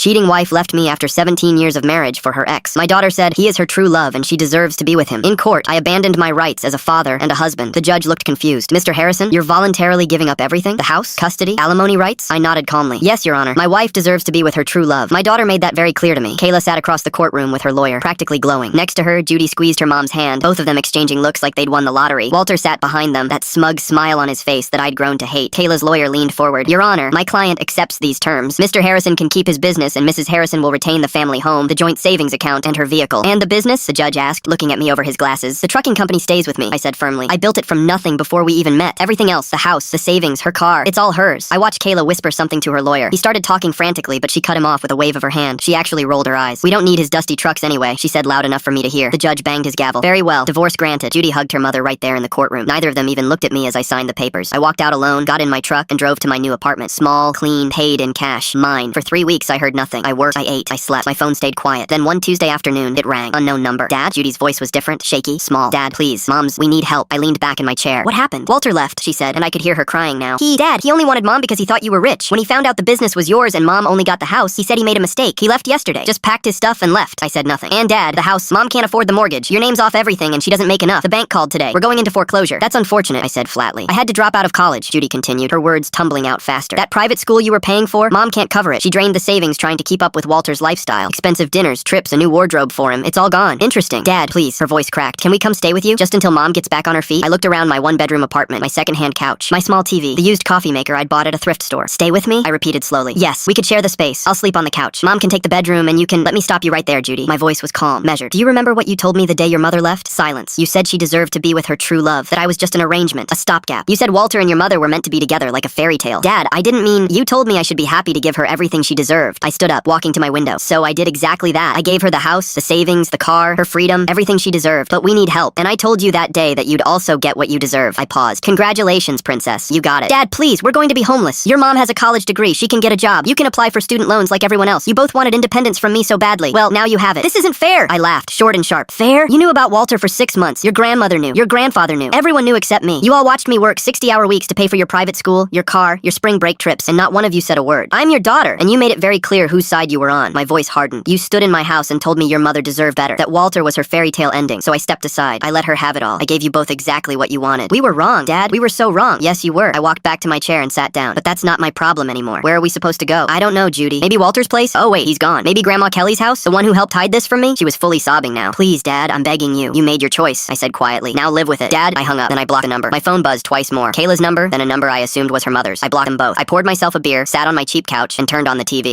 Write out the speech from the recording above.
Cheating wife left me after 17 years of marriage for her ex. My daughter said he is her true love and she deserves to be with him. In court, I abandoned my rights as a father and a husband. The judge looked confused. Mr. Harrison, you're voluntarily giving up everything? The house? Custody? Alimony rights? I nodded calmly. Yes, Your Honor. My wife deserves to be with her true love. My daughter made that very clear to me. Kayla sat across the courtroom with her lawyer, practically glowing. Next to her, Judy squeezed her mom's hand, both of them exchanging looks like they'd won the lottery. Walter sat behind them, that smug smile on his face that I'd grown to hate. Kayla's lawyer leaned forward. Your Honor, my client accepts these terms. Mr. Harrison can keep his business and Mrs. Harrison will retain the family home, the joint savings account, and her vehicle. And the business? The judge asked, looking at me over his glasses. The trucking company stays with me, I said firmly. I built it from nothing before we even met. Everything else, the house, the savings, her car, it's all hers. I watched Kayla whisper something to her lawyer. He started talking frantically, but she cut him off with a wave of her hand. She actually rolled her eyes. We don't need his dusty trucks anyway, she said loud enough for me to hear. The judge banged his gavel. Very well, divorce granted. Judy hugged her mother right there in the courtroom. Neither of them even looked at me as I signed the papers. I walked out alone, got in my truck, and drove to my new apartment. Small, clean, paid in cash. Mine. For 3 weeks I heard nothing. I worked, I ate, I slept. My phone stayed quiet. Then one Tuesday afternoon, it rang. Unknown number. Dad? Judy's voice was different, shaky, small. Dad, please. Moms, we need help. I leaned back in my chair. What happened? Walter left, she said, and I could hear her crying now. Dad, he only wanted Mom because he thought you were rich. When he found out the business was yours and Mom only got the house, he said he made a mistake. He left yesterday. Just packed his stuff and left. I said nothing. And Dad, the house, Mom can't afford the mortgage. Your name's off everything and she doesn't make enough. The bank called today. We're going into foreclosure. That's unfortunate, I said flatly. I had to drop out of college, Judy continued, her words tumbling out faster. That private school you were paying for, Mom can't cover it. She drained the savings trying to keep up with Walter's lifestyle. Expensive dinners, trips, a new wardrobe for him. It's all gone. Interesting. Dad, please. Her voice cracked. Can we come stay with you? Just until Mom gets back on her feet? I looked around my one-bedroom apartment, my second-hand couch, my small TV, the used coffee maker I'd bought at a thrift store. Stay with me? I repeated slowly. Yes, we could share the space. I'll sleep on the couch. Mom can take the bedroom and you can... Let me stop you right there, Judy. My voice was calm, measured. Do you remember what you told me the day your mother left? Silence. You said she deserved to be with her true love, that I was just an arrangement, a stopgap. You said Walter and your mother were meant to be together like a fairy tale. Dad, I didn't mean... You told me I should be happy to give her everything she deserved. I stood up, walking to my window. So I did exactly that. I gave her the house, the savings, the car, her freedom, everything she deserved. But we need help. And I told you that day that you'd also get what you deserve. I paused. Congratulations, princess. You got it. Dad, please, we're going to be homeless. Your mom has a college degree. She can get a job. You can apply for student loans like everyone else. You both wanted independence from me so badly. Well, now you have it. This isn't fair. I laughed, short and sharp. Fair? You knew about Walter for 6 months. Your grandmother knew. Your grandfather knew. Everyone knew except me. You all watched me work 60-hour weeks to pay for your private school, your car, your spring break trips, and not one of you said a word. I'm your daughter, and you made it very clear whose side you were on. My voice hardened. You stood in my house and told me your mother deserved better, that Walter was her fairy tale ending. So I stepped aside. I let her have it all. I gave you both exactly what you wanted. We were wrong, Dad. We were so wrong. Yes, you were. I walked back to my chair and sat down. But that's not my problem anymore. Where are we supposed to go? I don't know, Judy. Maybe Walter's place? Oh wait, he's gone. Maybe Grandma Kelly's house? The one who helped hide this from me? She was fully sobbing now. Please, Dad, I'm begging you. You made your choice, I said quietly. Now live with it. Dad, I hung up. Then I blocked the number. My phone buzzed twice more. Kayla's number, then a number I assumed was her mother's. I blocked them both. I poured myself a beer, sat on my cheap couch, and turned on the TV.